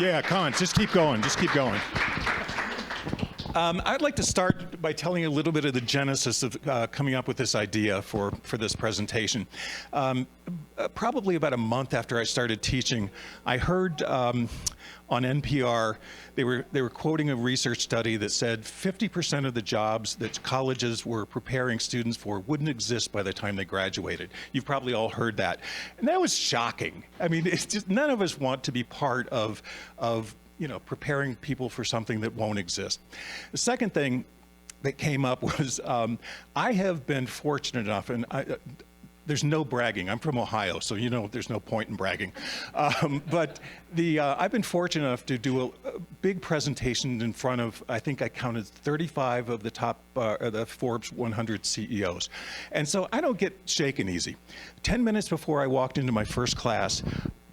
Yeah, come on, just keep going, just keep going. I'd like to start by telling you a little bit of the genesis of coming up with this idea for this presentation. Probably about a month after I started teaching, I heard on NPR, they were quoting a research study that said 50% of the jobs that colleges were preparing students for wouldn't exist by the time they graduated. You've probably all heard that. And that was shocking. I mean, it's just, none of us want to be part of preparing people for something that won't exist. The second thing that came up was I have been fortunate enough, and there's no bragging. I'm from Ohio, so there's no point in bragging. But I've been fortunate enough to do a big presentation in front of, I think I counted 35 of the top, the Forbes 100 CEOs. And so I don't get shaken easy. 10 minutes before I walked into my first class,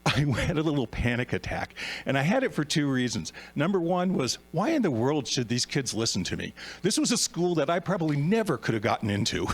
I had a little panic attack, and I had it for two reasons. Number one was, why in the world should these kids listen to me? This was a school that I probably never could have gotten into.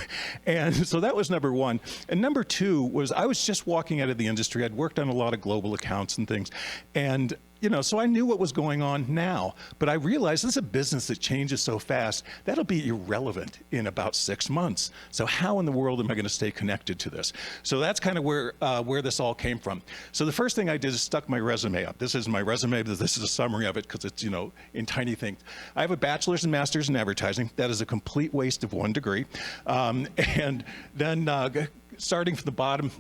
And so that was number one. And number two was, I was just walking out of the industry. I'd worked on a lot of global accounts and things. And so I knew what was going on now, but I realized this is a business that changes so fast, that'll be irrelevant in about 6 months. So how in the world am I going to stay connected to this? So that's kind of where this all came from. So the first thing I did is stuck my resume up. This is my resume, but this is a summary of it because it's, in tiny things. I have a bachelor's and master's in advertising. That is a complete waste of 1 degree. And then starting from the bottom,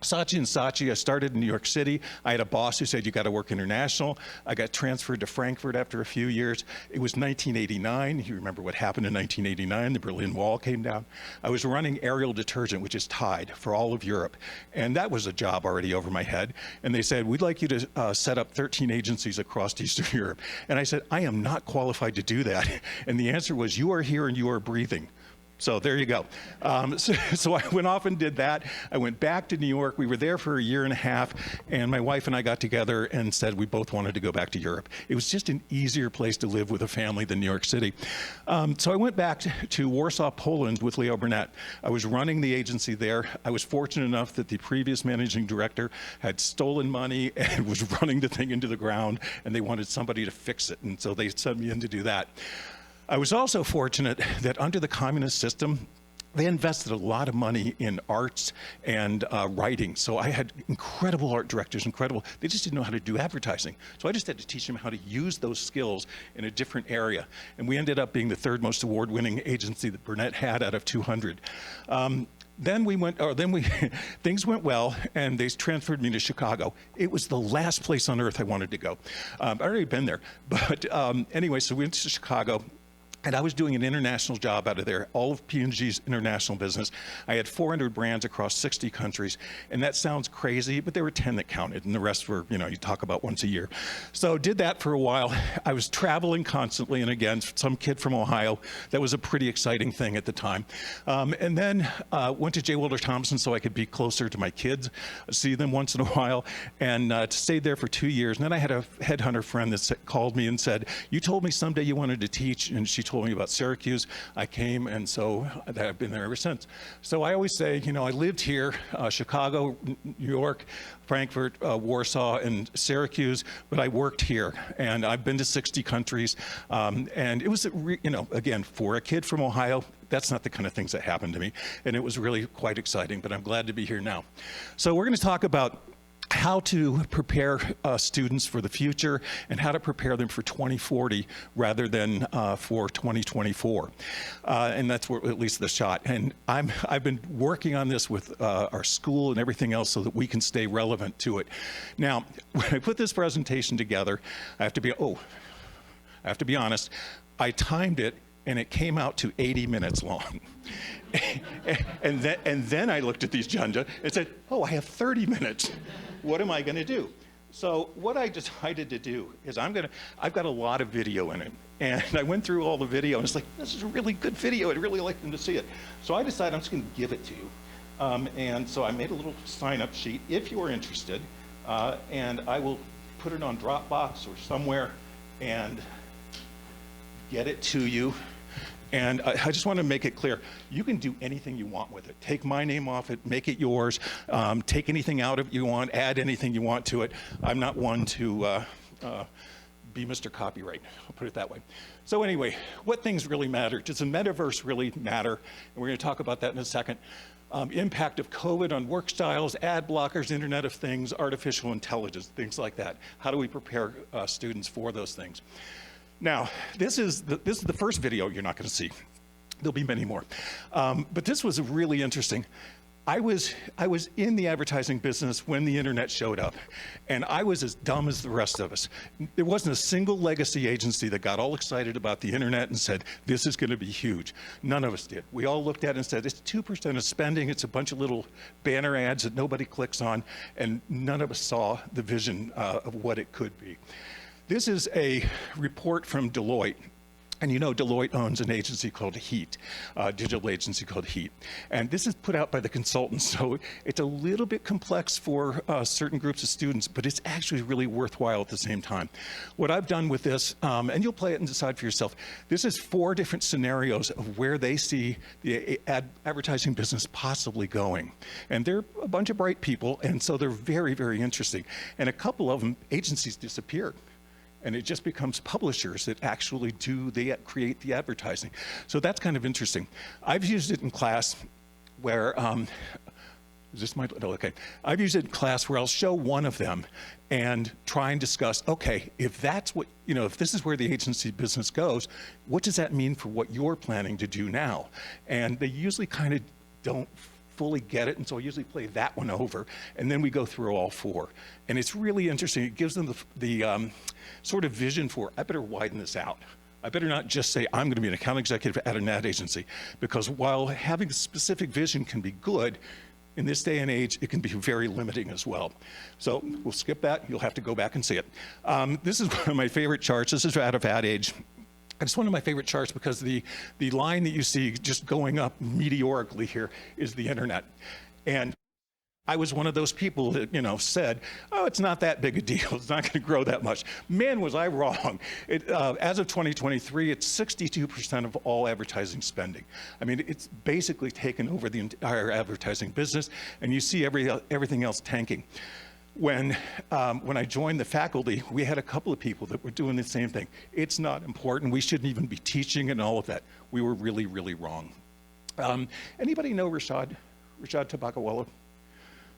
Saatchi Saatchi, I started in New York City. I had a boss who said, you got to work international. I got transferred to Frankfurt after a few years. It was 1989. You remember what happened in 1989. The Berlin Wall came down. I was running Ariel detergent, which is Tide, for all of Europe. And that was a job already over my head. And they said, we'd like you to set up 13 agencies across Eastern Europe. And I said, I am not qualified to do that. And the answer was, you are here and you are breathing. So there you go. So I went off and did that. I went back to New York. We were there for a year and a half, and my wife and I got together and said we both wanted to go back to Europe. It was just an easier place to live with a family than New York City. So I went back to Warsaw, Poland with Leo Burnett. I was running the agency there. I was fortunate enough that the previous managing director had stolen money and was running the thing into the ground, and they wanted somebody to fix it, and so they sent me in to do that. I was also fortunate that under the communist system, they invested a lot of money in arts and writing. So I had incredible art directors, they just didn't know how to do advertising. So I just had to teach them how to use those skills in a different area. And we ended up being the 3rd most award-winning agency that Burnett had out of 200. Things went well, and they transferred me to Chicago. It was the last place on earth I wanted to go. I'd already been there, but anyway, so we went to Chicago. And I was doing an international job out of there, all of P&G's international business. I had 400 brands across 60 countries. And that sounds crazy, but there were 10 that counted, and the rest were, you talk about once a year. So did that for a while. I was traveling constantly, and again, some kid from Ohio. That was a pretty exciting thing at the time. And then went to J. Wilder Thompson so I could be closer to my kids, see them once in a while, and stayed there for 2 years. And then I had a headhunter friend that called me and said, you told me someday you wanted to teach, and she told me about Syracuse. I came, and so I've been there ever since. So I always say, I lived here, Chicago, New York, Frankfurt, Warsaw, and Syracuse, but I worked here, and I've been to 60 countries, and it was, again, for a kid from Ohio, that's not the kind of things that happened to me, and it was really quite exciting, but I'm glad to be here now. So we're going to talk about how to prepare students for the future and how to prepare them for 2040 rather than for 2024. And that's where, at least the shot. And I've been working on this with our school and everything else so that we can stay relevant to it. Now, when I put this presentation together, I have to be honest, I timed it and it came out to 80 minutes long. and then I looked at these agenda and said, oh, I have 30 minutes. What am I going to do? So what I decided to do is I've got a lot of video in it. And I went through all the video and it's like, this is a really good video. I'd really like them to see it. So I decided I'm just going to give it to you. And so I made a little sign-up sheet if you are interested. And I will put it on Dropbox or somewhere and get it to you. And I just want to make it clear, you can do anything you want with it. Take my name off it, make it yours, take anything out of it you want, add anything you want to it. I'm not one to be Mr. Copyright, I'll put it that way. So anyway, what things really matter? Does the metaverse really matter? And we're going to talk about that in a second. Impact of COVID on work styles, ad blockers, Internet of Things, artificial intelligence, things like that. How do we prepare students for those things? Now, this is the first video you're not going to see. There'll be many more. But this was really interesting. I was in the advertising business when the internet showed up, and I was as dumb as the rest of us. There wasn't a single legacy agency that got all excited about the internet and said, this is going to be huge. None of us did. We all looked at it and said, it's 2% of spending. It's a bunch of little banner ads that nobody clicks on, and none of us saw the vision of what it could be. This is a report from Deloitte. And you know Deloitte owns an agency called Heat, a digital agency called Heat. And this is put out by the consultants, so it's a little bit complex for certain groups of students, but it's actually really worthwhile at the same time. What I've done with this, and you'll play it and decide for yourself, this is 4 different scenarios of where they see the advertising business possibly going. And they're a bunch of bright people, and so they're very, very interesting. And a couple of them, agencies disappear. And it just becomes publishers that actually create the advertising. So that's kind of interesting. I've used it in class where, is this my, no, okay. I've used it in class where I'll show one of them and try and discuss, okay, if that's what, if this is where the agency business goes, what does that mean for what you're planning to do now? And they usually kind of don't fully get it, and so I usually play that one over, and then we go through all 4. And it's really interesting. It gives them the sort of vision for, I better widen this out. I better not just say, I'm going to be an account executive at an ad agency, because while having a specific vision can be good, in this day and age, it can be very limiting as well. So we'll skip that. You'll have to go back and see it. This is one of my favorite charts. This is out of Ad Age. It's one of my favorite charts because the line that you see just going up meteorically here is the internet. And I was one of those people that, said, oh, it's not that big a deal. It's not going to grow that much. Man, was I wrong. As of 2023, it's 62% of all advertising spending. I mean, it's basically taken over the entire advertising business, and you see everything else tanking. When I joined the faculty, we had a couple of people that were doing the same thing. It's not important. We shouldn't even be teaching and all of that. We were really, really wrong. Anybody know Rashad Tabakawala?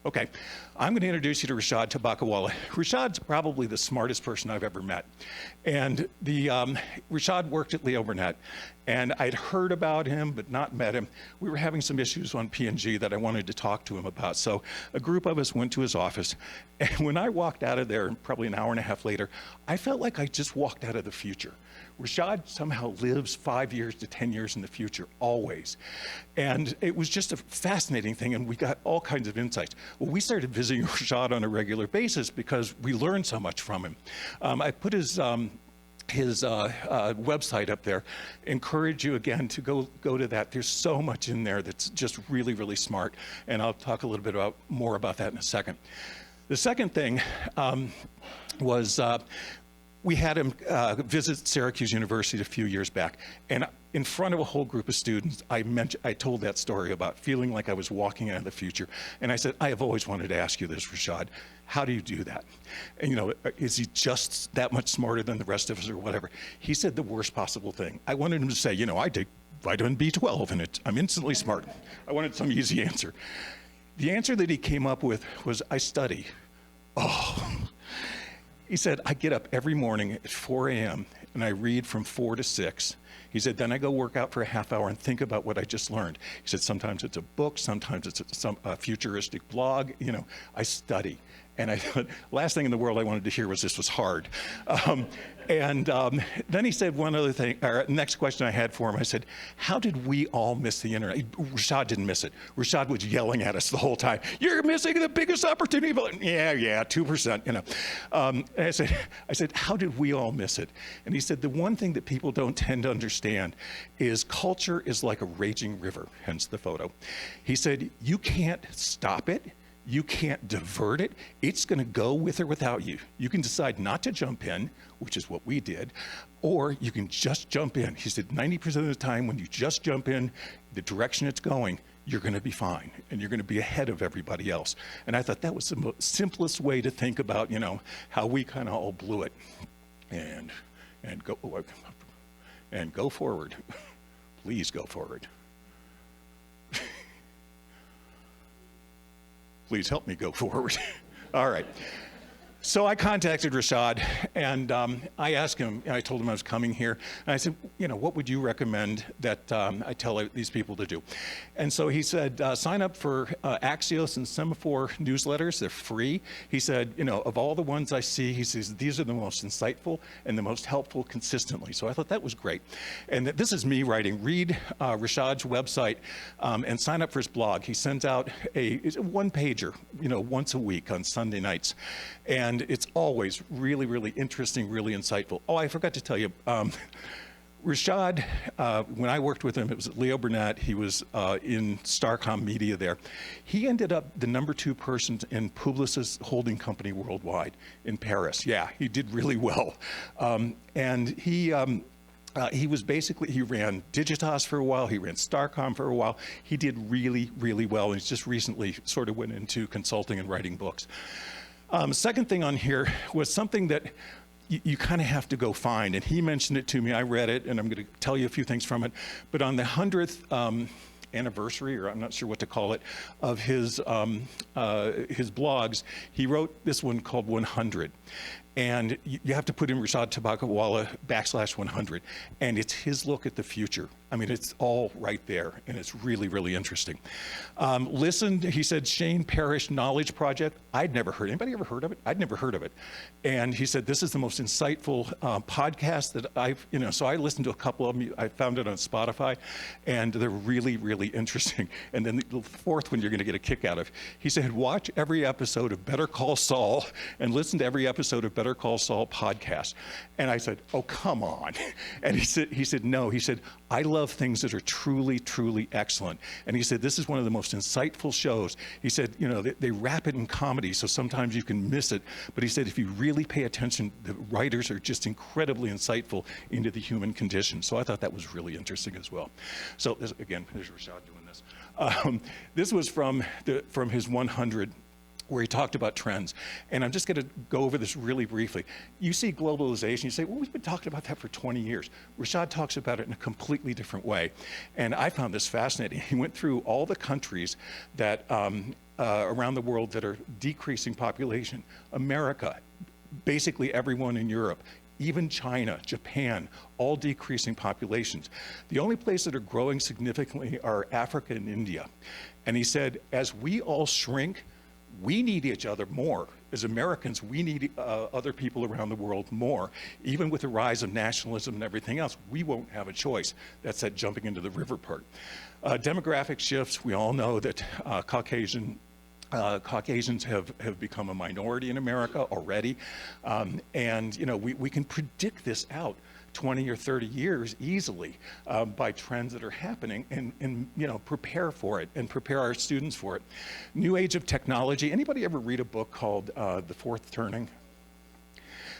Okay, I'm going to introduce you to Rashad Tabakawala. Rashad's probably the smartest person I've ever met. And Rashad worked at Leo Burnett, and I'd heard about him but not met him. We were having some issues on P&G that I wanted to talk to him about. So a group of us went to his office, and when I walked out of there, probably an hour and a half later, I felt like I just walked out of the future. Rashad somehow lives 5 years to 10 years in the future, always. And it was just a fascinating thing, and we got all kinds of insights. Well, we started visiting Rashad on a regular basis because we learned so much from him. I put his website up there. Encourage you again to go to that. There's so much in there that's just really, really smart, and I'll talk a little bit more about that in a second. The second thing was we had him visit Syracuse University a few years back, and in front of a whole group of students, I told that story about feeling like I was walking out of the future, and I said, I have always wanted to ask you this, Rashad. How do you do that? And is he just that much smarter than the rest of us or whatever? He said the worst possible thing. I wanted him to say, I take vitamin B12 and I'm instantly smart. I wanted some easy answer. The answer that he came up with was, I study. Oh. He said, I get up every morning at 4 a.m. and I read from 4 to 6. He said, then I go work out for a half hour and think about what I just learned. He said, sometimes it's a book, sometimes it's some futuristic blog. I study. And I thought, last thing in the world I wanted to hear was this was hard. Then he said one other thing, or next question I had for him, I said, how did we all miss the internet? Rashad didn't miss it. Rashad was yelling at us the whole time. You're missing the biggest opportunity. Yeah, 2%, And I said, how did we all miss it? And he said, the one thing that people don't tend to understand is culture is like a raging river, hence the photo. He said, you can't stop it. You can't divert it. It's going to go with or without you. You can decide not to jump in, which is what we did, or you can just jump in. He said 90% of the time when you just jump in, the direction it's going, you're going to be fine, and you're going to be ahead of everybody else. And I thought that was the simplest way to think about, you know, how we kind of all blew it. And go forward. Please go forward. Please help me go forward. All right. So I contacted Rashad, and I asked him, I told him I was coming here, and I said, you know, what would you recommend that I tell these people to do? And so he said, sign up for Axios and Semaphore newsletters. They're free. He said, you know, of all the ones I see, he says, these are the most insightful and the most helpful consistently. So I thought that was great. And this is me writing. Read Rashad's website and sign up for his blog. He sends out a one-pager, you know, once a week on Sunday nights. And it's always really, really interesting, really insightful. Oh, I forgot to tell you, Rashad, when I worked with him, it was at Leo Burnett. He was in Starcom Media there. He ended up the #2 person in Publicis holding company worldwide in Paris. Yeah, he did really well. And he was basically, he ran Digitas for a while, he ran Starcom for a while. He did really, really well, and he's just recently sort of went into consulting and writing books. Second thing on here was something that you kind of have to go find, and he mentioned it to me. I read it, and I'm going to tell you a few things from it. But on the 100th anniversary, or I'm not sure what to call it, of his blogs, he wrote this one called 100. And you have to put in Rashad Tabakawala /100, and it's his look at the future. I mean, it's all right there, and it's really, really interesting. Listen, he said, Shane Parrish Knowledge Project. I'd never heard, anybody ever heard of it? I'd never heard of it. And he said, this is the most insightful podcast that I've, you know, so I listened to a couple of them. I found it on Spotify, and they're really, really interesting. And then the fourth one you're going to get a kick out of. He said, watch every episode of Better Call Saul and listen to every episode of Better Call Saul podcast. And I said, oh, come on. And he said, no. He said, I love things that are truly, truly excellent. And he said, this is one of the most insightful shows. He said, you know, they wrap it in comedy, so sometimes you can miss it. But he said, if you really pay attention, the writers are just incredibly insightful into the human condition. So I thought that was really interesting as well. So again, there's Rashad doing this. This was from his 100, where he talked about trends. And I'm just going to go over this really briefly. You see globalization, you say, well, we've been talking about that for 20 years. Rashad talks about it in a completely different way. And I found this fascinating. He went through all the countries that around the world that are decreasing population. America, basically everyone in Europe, even China, Japan, all decreasing populations. The only places that are growing significantly are Africa and India. And he said, as we all shrink, we need each other more. As Americans, we need other people around the world more. Even with the rise of nationalism and everything else, we won't have a choice. That's that jumping into the river part. Demographic shifts, we all know that Caucasians have become a minority in America already. And you know, we can predict this out 20 or 30 years easily by trends that are happening, and you know, prepare for it and prepare our students for it. New age of technology. Anybody ever read a book called The Fourth Turning?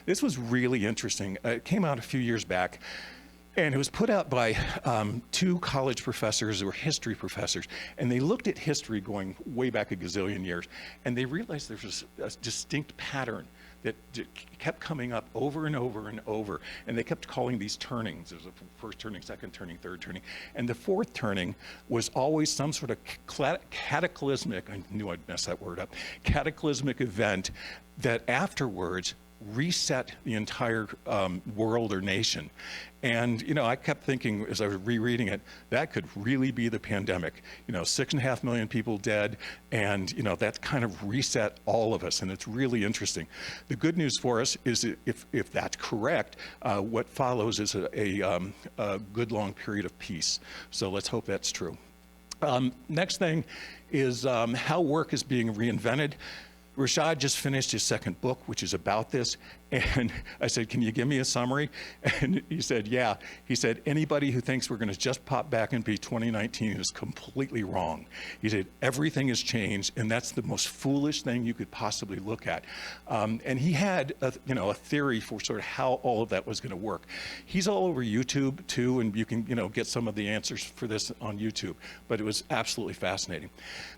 This was really interesting. It came out a few years back. And it was put out by 2 college professors who were history professors. And they looked at history going way back a gazillion years. And they realized there was a distinct pattern that kept coming up over and over and over. And they kept calling these turnings. There was a first turning, second turning, third turning. And the fourth turning was always some sort of cataclysmic, I knew I'd mess that word up, cataclysmic event that afterwards reset the entire world or nation. And you know, I kept thinking as I was rereading it, that could really be the pandemic. You know, 6.5 million people dead, and you know, that kind of reset all of us, and it's really interesting. The good news for us is if that's correct, what follows is a good long period of peace. So let's hope that's true. Next thing is how work is being reinvented. Rashad just finished his second book, which is about this, And I said, can you give me a summary? And he said, yeah. He said, anybody who thinks we're going to just pop back and be 2019 is completely wrong. He said, everything has changed, and that's the most foolish thing you could possibly look at. And he had a theory for sort of how all of that was going to work. He's all over YouTube too, and you can get some of the answers for this on YouTube. But it was absolutely fascinating.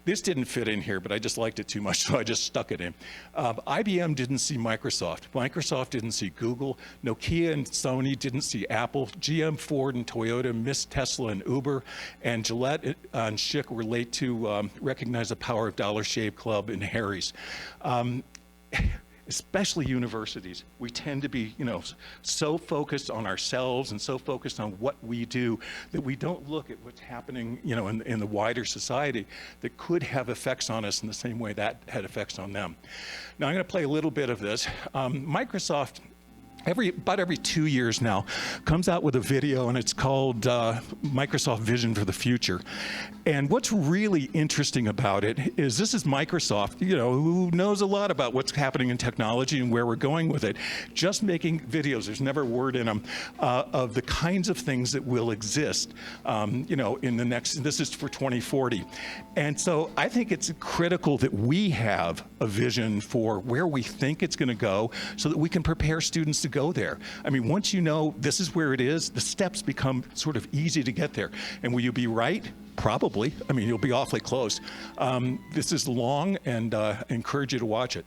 This didn't fit in here, but I just liked it too much, so I just stuck it in. IBM didn't see Microsoft. Microsoft didn't see Google. Nokia and Sony didn't see Apple. GM, Ford, and Toyota missed Tesla and Uber. And Gillette and Schick were late to recognize the power of Dollar Shave Club and Harry's. Especially universities, we tend to be, so focused on ourselves and so focused on what we do that we don't look at what's happening, in the wider society that could have effects on us in the same way that had effects on them. Now, I'm going to play a little bit of this. Microsoft, about every 2 years now, comes out with a video, and it's called Microsoft Vision for the Future. And what's really interesting about it is this is Microsoft, who knows a lot about what's happening in technology and where we're going with it, just making videos, there's never a word in them, of the kinds of things that will exist, in the next, this is for 2040. And so I think it's critical that we have a vision for where we think it's going to go so that we can prepare students to go there. I mean, once you know this is where it is, the steps become sort of easy to get there. And will you be right? Probably. I mean, you'll be awfully close. This is long, and I encourage you to watch it.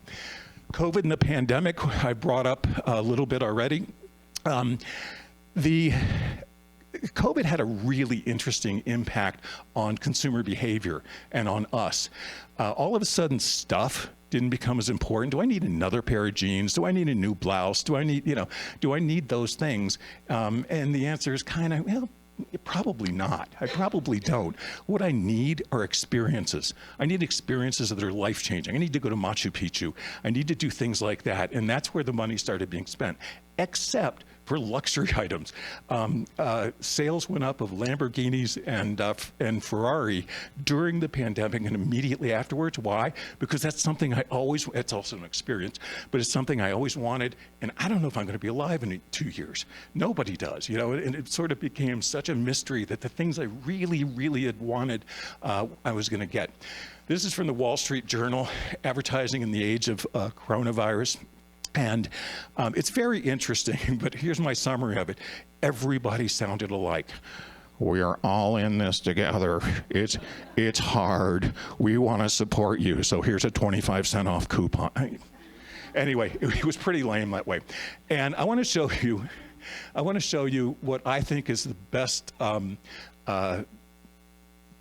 COVID and the pandemic, I brought up a little bit already. The COVID had a really interesting impact on consumer behavior and on us. All of a sudden, stuff didn't become as important. Do I need another pair of jeans? Do I need a new blouse? Do I need those things? And the answer is kind of, well, probably not. I probably don't. What I need are experiences. I need experiences that are life-changing. I need to go to Machu Picchu. I need to do things like that. And that's where the money started being spent, except for luxury items. Sales went up of Lamborghinis and Ferrari during the pandemic and immediately afterwards. Why? Because that's something it's also an experience, but it's something I always wanted, and I don't know if I'm going to be alive in 2 years. Nobody does, and it sort of became such a mystery that the things I really, really had wanted, I was going to get. This is from the Wall Street Journal, advertising in the age of coronavirus. And it's very interesting, but here's my summary of it. Everybody sounded alike. We are all in this together. It's hard. We want to support you. So here's a 25-cent off coupon. Anyway, it was pretty lame that way. And I want to show you what I think is the best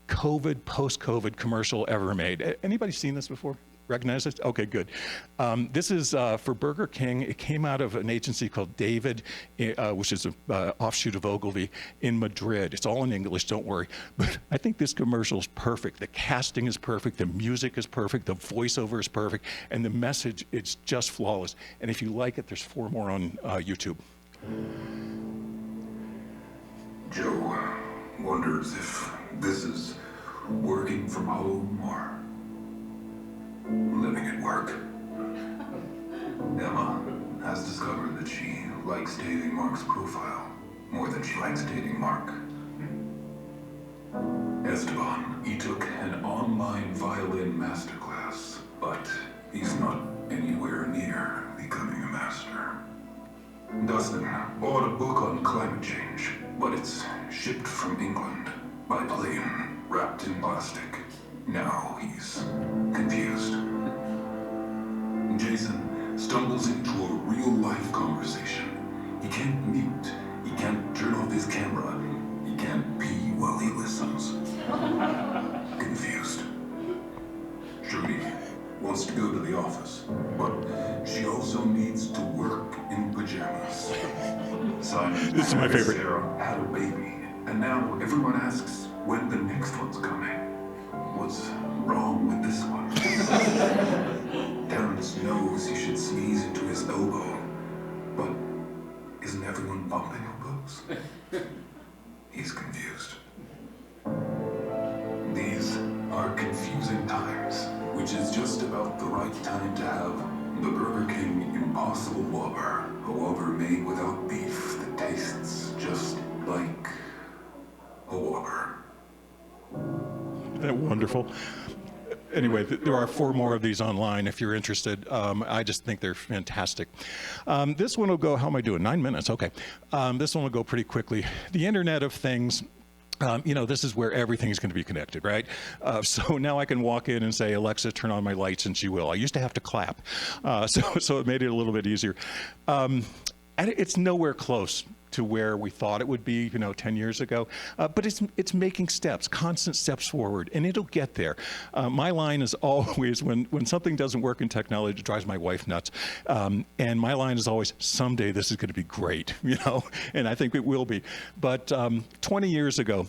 post-COVID commercial ever made. Anybody seen this before? Recognize this? Okay, good. This is for Burger King. It came out of an agency called David, which is an offshoot of Ogilvy in Madrid. It's all in English, don't worry. But I think this commercial is perfect. The casting is perfect. The music is perfect. The voiceover is perfect. And the message, it's just flawless. And if you like it, there's 4 more on YouTube. Joe wonders if this is working from home or living at work. Emma has discovered that she likes dating Mark's profile more than she likes dating Mark. Esteban, he took an online violin masterclass, but he's not anywhere near becoming a master. Dustin bought a book on climate change, but it's shipped from England by plane, wrapped in plastic. Now he's confused. Jason stumbles into a real-life conversation. He can't mute. He can't turn off his camera. He can't pee while he listens. Confused. Trudy wants to go to the office, but she also needs to work in pajamas. Simon, this is my favorite. Sarah had a baby, and now everyone asks when the next one's coming. What's wrong with this one? Terrence knows he should sneeze into his elbow, but isn't everyone bumping elbows? He's confused. These are confusing times, which is just about the right time to have The Burger King Impossible Whopper. A Whopper made without beef that tastes just like a Whopper. Isn't that wonderful? Anyway, there are 4 more of these online if you're interested. I just think they're fantastic. This one will go, how am I doing? 9 minutes, okay. This one will go pretty quickly. The Internet of Things. This is where everything's going to be connected, right? So now I can walk in and say, Alexa, turn on my lights, and she will. I used to have to clap, so it made it a little bit easier. And it's nowhere close to where we thought it would be, 10 years ago. But it's making steps, constant steps forward, and it'll get there. My line is always, when something doesn't work in technology, it drives my wife nuts. And my line is always, someday this is going to be great, and I think it will be. But 20 years ago,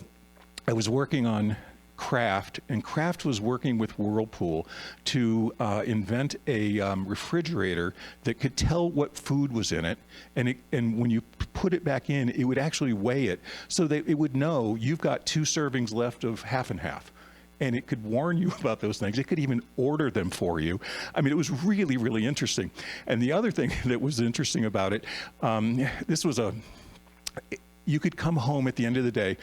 I was working on Kraft, and Kraft was working with Whirlpool to invent a refrigerator that could tell what food was in it, and when you put it back in, it would actually weigh it so that it would know you've got 2 servings left of half and half. And it could warn you about those things. It could even order them for you. I mean, it was really, really interesting. And the other thing that was interesting about it, you could come home at the end of the day,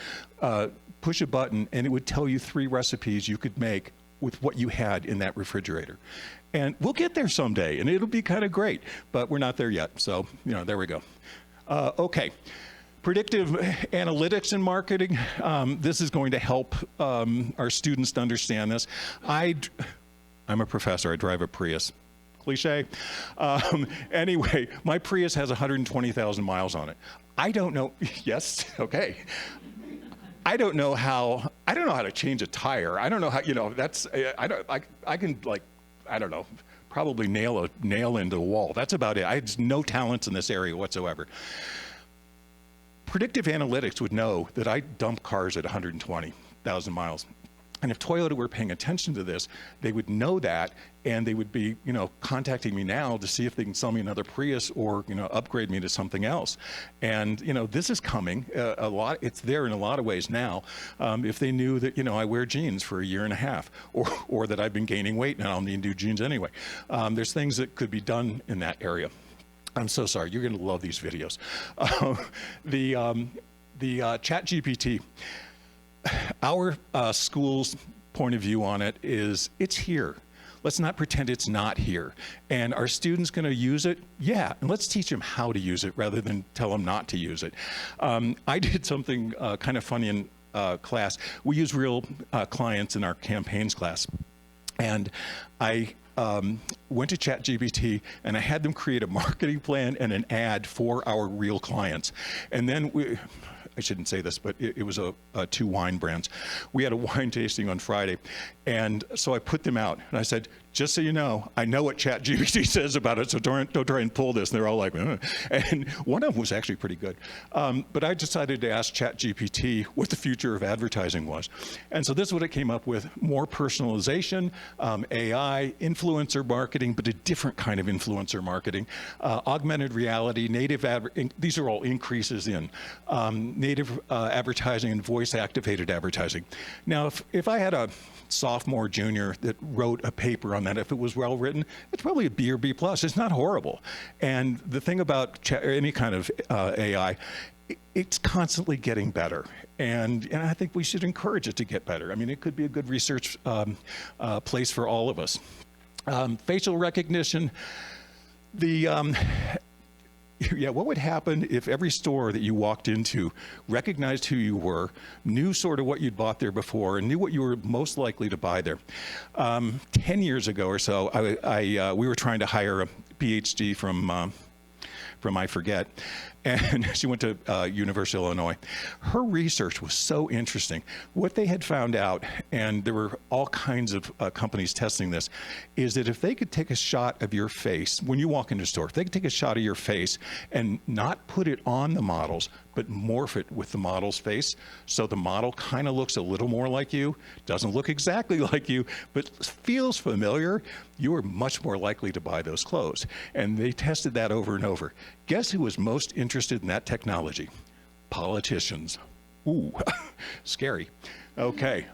push a button, and it would tell you 3 recipes you could make with what you had in that refrigerator. And we'll get there someday, and it'll be kind of great, but we're not there yet. So, there we go. Okay. Predictive analytics in marketing. This is going to help our students to understand this. I'm a professor. I drive a Prius. Cliche. Anyway, my Prius has 120,000 miles on it. I don't know. Yes. Okay. I don't know how to change a tire. I don't know how, I can probably nail a nail into the wall. That's about it. I have no talents in this area whatsoever. Predictive analytics would know that I dump cars at 120,000 miles. And if Toyota were paying attention to this, they would know that, and they would be, contacting me now to see if they can sell me another Prius or, upgrade me to something else. And, this is coming a lot. It's there in a lot of ways now. If they knew that, I wear jeans for a year and a half, or that I've been gaining weight and I'll need to do jeans anyway. There's things that could be done in that area. I'm so sorry. You're going to love these videos. The ChatGPT. Our school's point of view on it is it's here. Let's not pretend it's not here. And are students going to use it? Yeah, and let's teach them how to use it rather than tell them not to use it. I did something kind of funny in class. We use real clients in our campaigns class. And I went to ChatGPT and I had them create a marketing plan and an ad for our real clients. And then I shouldn't say this, but it was 2 wine brands. We had a wine tasting on Friday, and so I put them out, and I said, just so you know, I know what ChatGPT says about it, so don't try and pull this. And they're all like, and one of them was actually pretty good. But I decided to ask ChatGPT what the future of advertising was. And so this is what it came up with: more personalization, AI, influencer marketing, but a different kind of influencer marketing, augmented reality, these are all increases in native advertising and voice-activated advertising. Now, if I had a sophomore, junior that wrote a paper on that, if it was well written, it's probably a B or B+. It's not horrible. And the thing about any kind of AI, it's constantly getting better. And I think we should encourage it to get better. I mean, it could be a good research place for all of us. Facial recognition. What would happen if every store that you walked into recognized who you were, knew sort of what you'd bought there before, and knew what you were most likely to buy there? 10 years ago or so, we were trying to hire a PhD from I forget, and she went to University of Illinois. Her research was so interesting. What they had found out, and there were all kinds of companies testing this, is that if they could take a shot of your face, when you walk into a store, if they could take a shot of your face and not put it on the models, but morph it with the model's face, so the model kind of looks a little more like you, doesn't look exactly like you, but feels familiar, you are much more likely to buy those clothes. And they tested that over and over. Guess who was most interested in that technology? Politicians. Ooh, scary. Okay.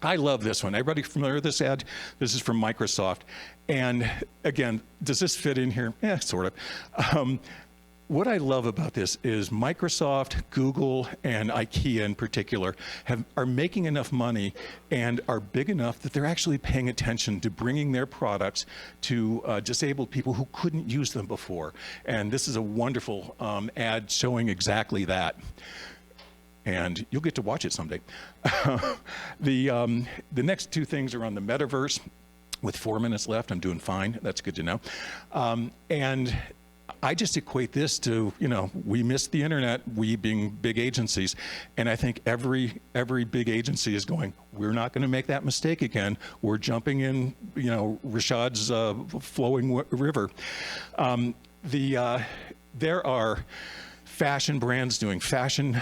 I love this one. Everybody familiar with this ad? This is from Microsoft. And again, does this fit in here? Yeah, sort of. What I love about this is Microsoft, Google, and IKEA in particular are making enough money and are big enough that they're actually paying attention to bringing their products to disabled people who couldn't use them before. And this is a wonderful ad showing exactly that. And you'll get to watch it someday. The next two things are on the Metaverse. With 4 minutes left, I'm doing fine. That's good to know. And I just equate this to, we missed the internet, we being big agencies. And I think every big agency is going, we're not going to make that mistake again. We're jumping in, Rashad's flowing river. There are fashion brands doing fashion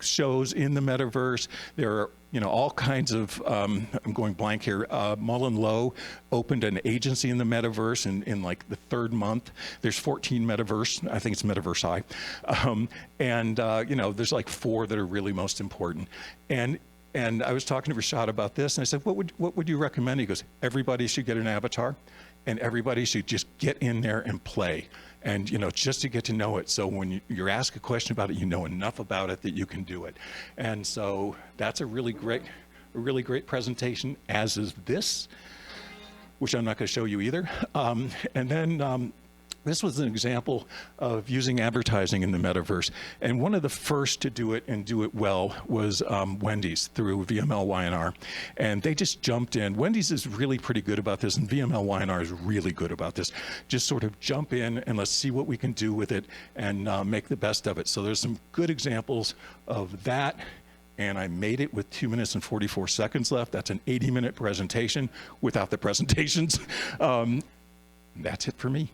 shows in the Metaverse. There are all kinds of, I'm going blank here, MullenLowe opened an agency in the Metaverse in like the 3rd month. There's 14 Metaverse, I think it's Metaverse I. There's like 4 that are really most important. And I was talking to Rashad about this, and I said, what would you recommend? He goes, everybody should get an avatar, and everybody should just get in there and play. And, just to get to know it. So when you're asked a question about it, you know enough about it that you can do it. And so that's a really great presentation, as is this, which I'm not going to show you either. And then this was an example of using advertising in the Metaverse. And one of the first to do it and do it well was Wendy's through VML-Y&R. And they just jumped in. Wendy's is really pretty good about this, and VML-Y&R is really good about this. Just sort of jump in and let's see what we can do with it and make the best of it. So there's some good examples of that. And I made it with 2 minutes and 44 seconds left. That's an 80-minute presentation without the presentations. That's it for me.